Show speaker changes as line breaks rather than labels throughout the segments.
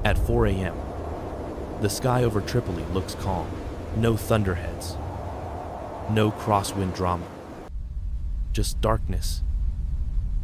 At 4 a.m., the sky over Tripoli looks calm. No thunderheads, no crosswind drama, just darkness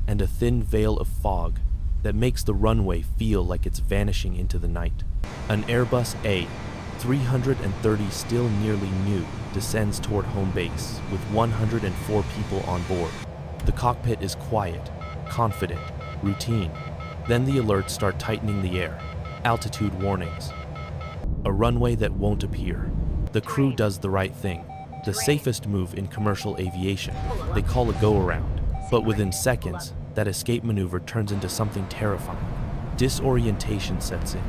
and a thin veil of fog that makes the runway feel like it's vanishing into the night. An Airbus A330, still nearly new, descends toward home base with 104 people on board. The cockpit is quiet, confident, routine. Then the alerts start tightening the air. Altitude warnings. A runway that won't appear. The crew does the right thing, the safest move in commercial aviation. They call a go-around, but within seconds, that escape maneuver turns into something terrifying. Disorientation sets in.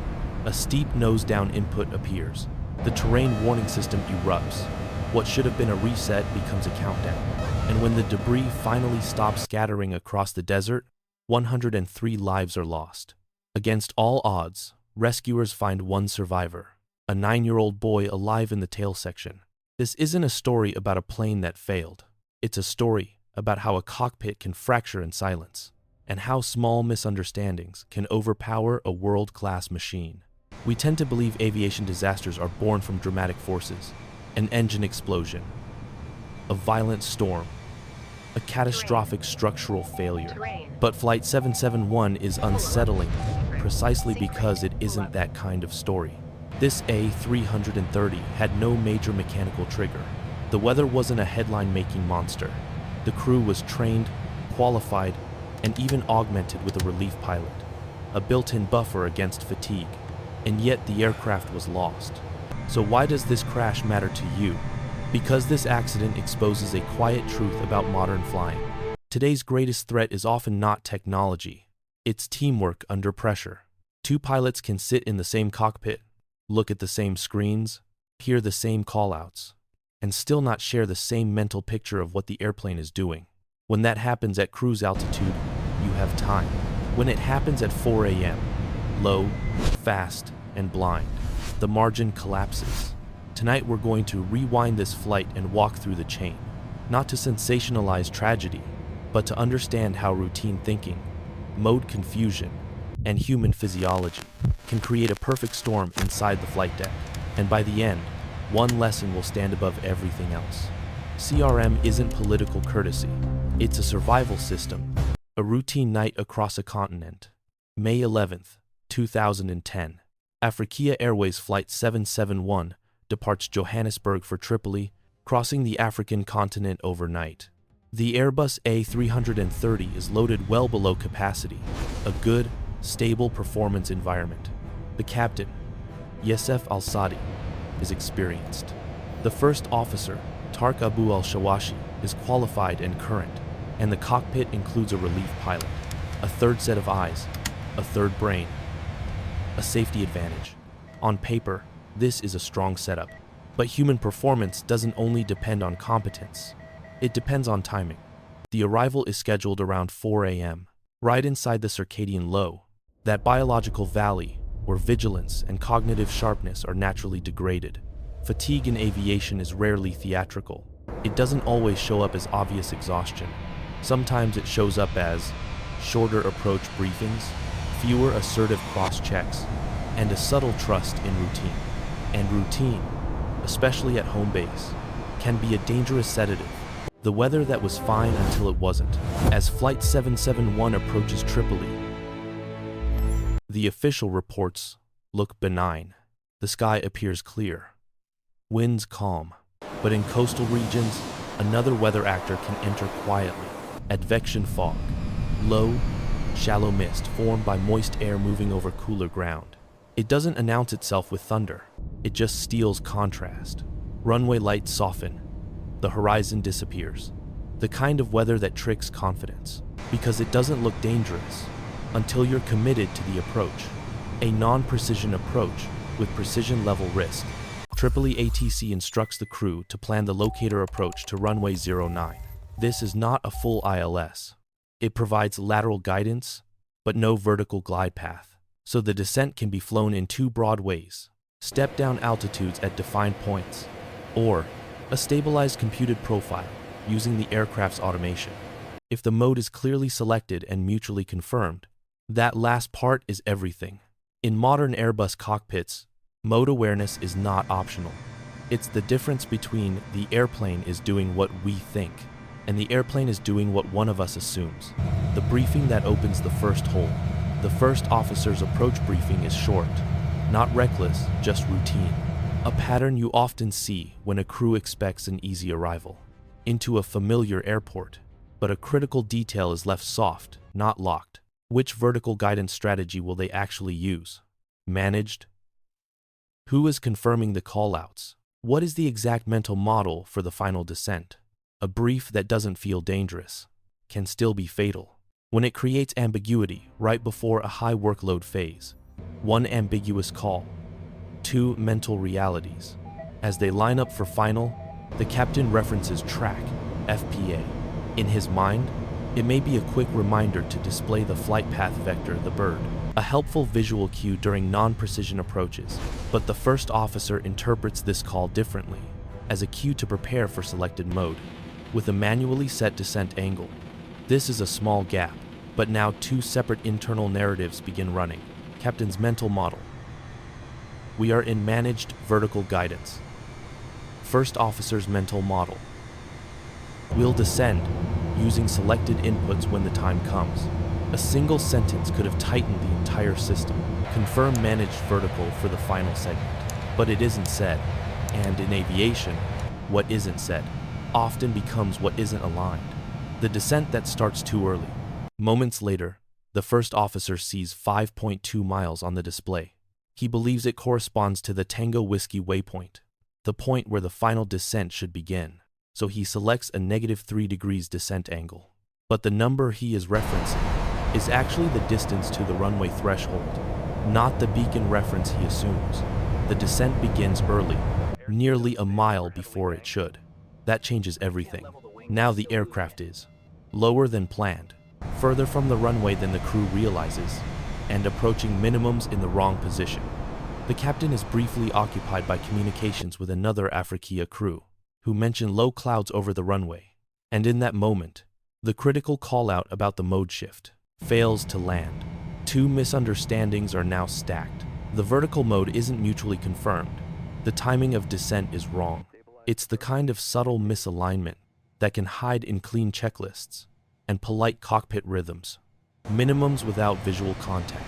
A steep nose-down input appears. The terrain warning system erupts. What should have been a reset becomes a countdown. And when the debris finally stops scattering across the desert, 103 lives are lost. Against all odds, rescuers find one survivor, a 9-year-old boy alive in the tail section. This isn't a story about a plane that failed. It's a story about how a cockpit can fracture in silence, and how small misunderstandings can overpower a world-class machine. We tend to believe aviation disasters are born from dramatic forces, an engine explosion, a violent storm, a catastrophic structural failure. But Flight 771 is unsettling precisely because it isn't that kind of story. This A330 had no major mechanical trigger. The weather wasn't a headline-making monster. The crew was trained, qualified, and even augmented with a relief pilot, a built-in buffer against fatigue. And yet the aircraft was lost. So why does this crash matter to you? Because this accident exposes a quiet truth about modern flying. Today's greatest threat is often not technology. It's teamwork under pressure. 2 pilots can sit in the same cockpit, look at the same screens, hear the same callouts, and still not share the same mental picture of what the airplane is doing. When that happens at cruise altitude, you have time. When it happens at 4 a.m., low, fast, and blind, the margin collapses. Tonight we're going to rewind this flight and walk through the chain, not to sensationalize tragedy, but to understand how routine thinking, mode confusion, and human physiology can create a perfect storm inside the flight deck. And by the end, one lesson will stand above everything else. CRM isn't political courtesy. It's a survival system. A routine night across a continent. May 11th, 2010. Afriqiyah Airways Flight 771 departs Johannesburg for Tripoli, crossing the African continent overnight. The Airbus A330 is loaded well below capacity, a good, stable performance environment. The captain, Yesef Al-Sadi, is experienced. The first officer, Tark Abu al-Shawashi, is qualified and current, and the cockpit includes a relief pilot, a third set of eyes, a third brain, a safety advantage. On paper, this is a strong setup, but human performance doesn't only depend on competence. It depends on timing. The arrival is scheduled around 4 a.m., right inside the circadian low, that biological valley where vigilance and cognitive sharpness are naturally degraded. Fatigue in aviation is rarely theatrical. It doesn't always show up as obvious exhaustion. Sometimes it shows up as shorter approach briefings, fewer assertive cross-checks, and a subtle trust in routine. And routine, especially at home base, can be a dangerous sedative. The weather that was fine until it wasn't. As Flight 771 approaches Tripoli, the official reports look benign. The sky appears clear. Winds calm. But in coastal regions, another weather actor can enter quietly. Advection fog. Low, shallow mist formed by moist air moving over cooler ground. It doesn't announce itself with thunder. It just steals contrast. Runway lights soften. The horizon disappears. The kind of weather that tricks confidence. Because it doesn't look dangerous until you're committed to the approach. A non-precision approach with precision-level risk. Tripoli ATC instructs the crew to plan the locator approach to runway 09. This is not a full ILS. It provides lateral guidance, but no vertical glide path. So the descent can be flown in 2 broad ways: step-down altitudes at defined points, or a stabilized computed profile using the aircraft's automation. If the mode is clearly selected and mutually confirmed, that last part is everything. In modern Airbus cockpits, mode awareness is not optional. It's the difference between the airplane is doing what we think and the airplane is doing what one of us assumes. The briefing that opens the first hole. The first officer's approach briefing is short, not reckless, just routine. A pattern you often see when a crew expects an easy arrival into a familiar airport, but a critical detail is left soft, not locked. Which vertical guidance strategy will they actually use? Managed? Who is confirming the callouts? What is the exact mental model for the final descent? A brief that doesn't feel dangerous can still be fatal when it creates ambiguity right before a high workload phase. One ambiguous call, two mental realities. As they line up for final, the captain references track, FPA. In his mind, it may be a quick reminder to display the flight path vector, the bird, a helpful visual cue during non-precision approaches, but the first officer interprets this call differently, as a cue to prepare for selected mode, with a manually set descent angle. This is a small gap, but now two separate internal narratives begin running. Captain's mental model. We are in managed vertical guidance. First officer's mental model. We'll descend, using selected inputs when the time comes. A single sentence could have tightened the entire system. Confirm managed vertical for the final segment. But it isn't said, and in aviation, what isn't said often becomes what isn't aligned. The descent that starts too early. Moments later, the first officer sees 5.2 miles on the display. He believes it corresponds to the Tango Whiskey waypoint, the point where the final descent should begin. So he selects a -3 degrees descent angle. But the number he is referencing is actually the distance to the runway threshold, not the beacon reference he assumes. The descent begins early, nearly a mile before it should. That changes everything. Now the aircraft is lower than planned, further from the runway than the crew realizes, and approaching minimums in the wrong position. The captain is briefly occupied by communications with another Afriqiyah crew, who mention low clouds over the runway, and in that moment, the critical call-out about the mode shift fails to land. Two misunderstandings are now stacked. The vertical mode isn't mutually confirmed. The timing of descent is wrong. It's the kind of subtle misalignment that can hide in clean checklists and polite cockpit rhythms. Minimums without visual contact.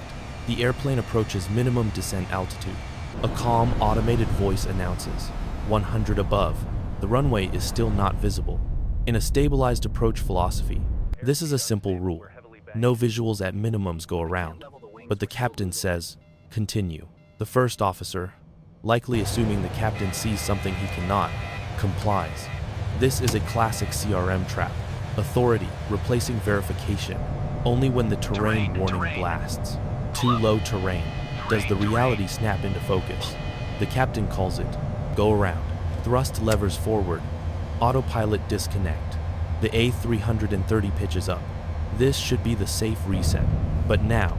The airplane approaches minimum descent altitude. A calm, automated voice announces, 100 above. The runway is still not visible. In a stabilized approach philosophy, this is a simple rule. No visuals at minimums go around. But the captain says, continue. The first officer, likely assuming the captain sees something he cannot, complies. This is a classic CRM trap. Authority replacing verification only when the terrain warning blasts. Too low terrain. Does the reality snap into focus? The captain calls it, go around. Thrust levers forward. Autopilot disconnect. The A330 pitches up. This should be the safe reset. But now,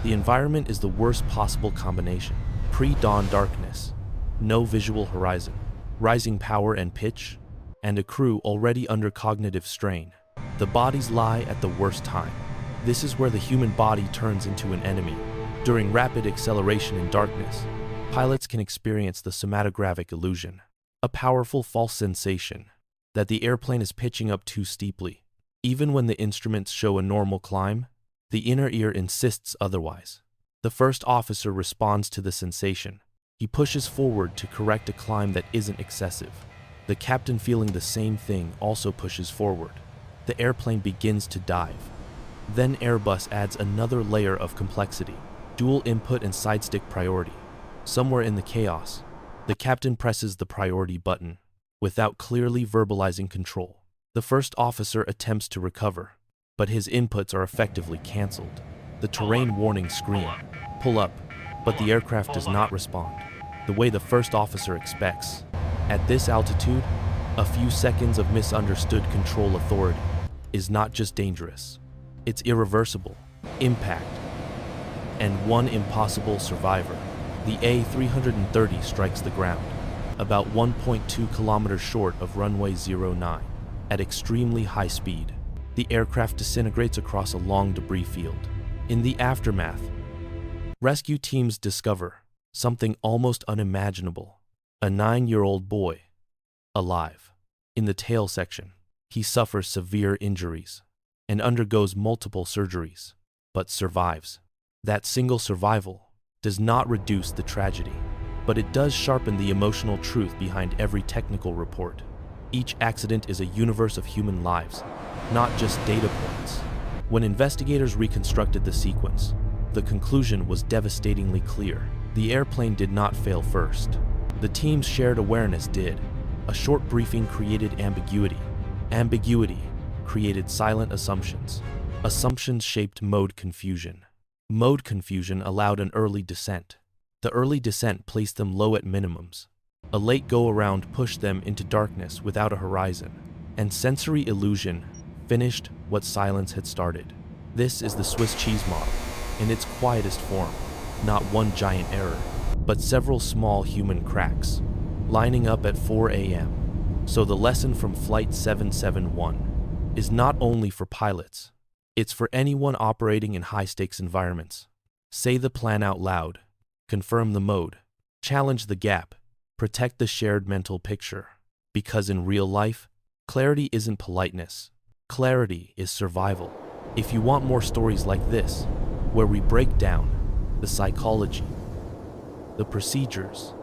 the environment is the worst possible combination. Pre-dawn darkness. No visual horizon. Rising power and pitch. And a crew already under cognitive strain. The bodies lie at the worst time. This is where the human body turns into an enemy. During rapid acceleration in darkness, pilots can experience the somatogravic illusion, a powerful false sensation that the airplane is pitching up too steeply. Even when the instruments show a normal climb, the inner ear insists otherwise. The first officer responds to the sensation. He pushes forward to correct a climb that isn't excessive. The captain, feeling the same thing, also pushes forward. The airplane begins to dive. Then Airbus adds another layer of complexity, dual input and side stick priority. Somewhere in the chaos, the captain presses the priority button without clearly verbalizing control. The first officer attempts to recover, but his inputs are effectively cancelled. The terrain warnings scream, pull up, but the aircraft does not respond the way the first officer expects. At this altitude, a few seconds of misunderstood control authority is not just dangerous, it's irreversible. Impact. And one impossible survivor. The A330 strikes the ground, about 1.2 kilometers short of runway 09. At extremely high speed, the aircraft disintegrates across a long debris field. In the aftermath, Rescue teams discover something almost unimaginable. A 9-year-old boy, alive. In the tail section, he suffers severe injuries and undergoes multiple surgeries, but survives. That single survival does not reduce the tragedy, but it does sharpen the emotional truth behind every technical report. Each accident is a universe of human lives, not just data points. When investigators reconstructed the sequence, the conclusion was devastatingly clear. The airplane did not fail first. The team's shared awareness did. A short briefing created ambiguity. Ambiguity created silent assumptions. Assumptions shaped mode confusion. Mode confusion allowed an early descent. The early descent placed them low at minimums. A late go-around pushed them into darkness without a horizon. And sensory illusion finished what silence had started. This is the Swiss cheese model, in its quietest form. Not one giant error, but several small human cracks, lining up at 4 a.m. So the lesson from Flight 771 is not only for pilots, it's for anyone operating in high-stakes environments. Say the plan out loud, confirm the mode, challenge the gap, protect the shared mental picture. Because in real life, clarity isn't politeness. Clarity is survival. If you want more stories like this, where we break down the psychology, the procedures,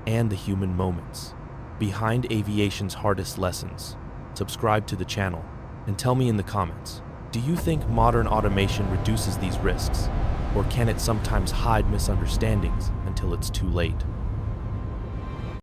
and the human moments behind aviation's hardest lessons, subscribe to the channel and tell me in the comments, do you think modern automation reduces these risks, or can it sometimes hide misunderstandings until it's too late?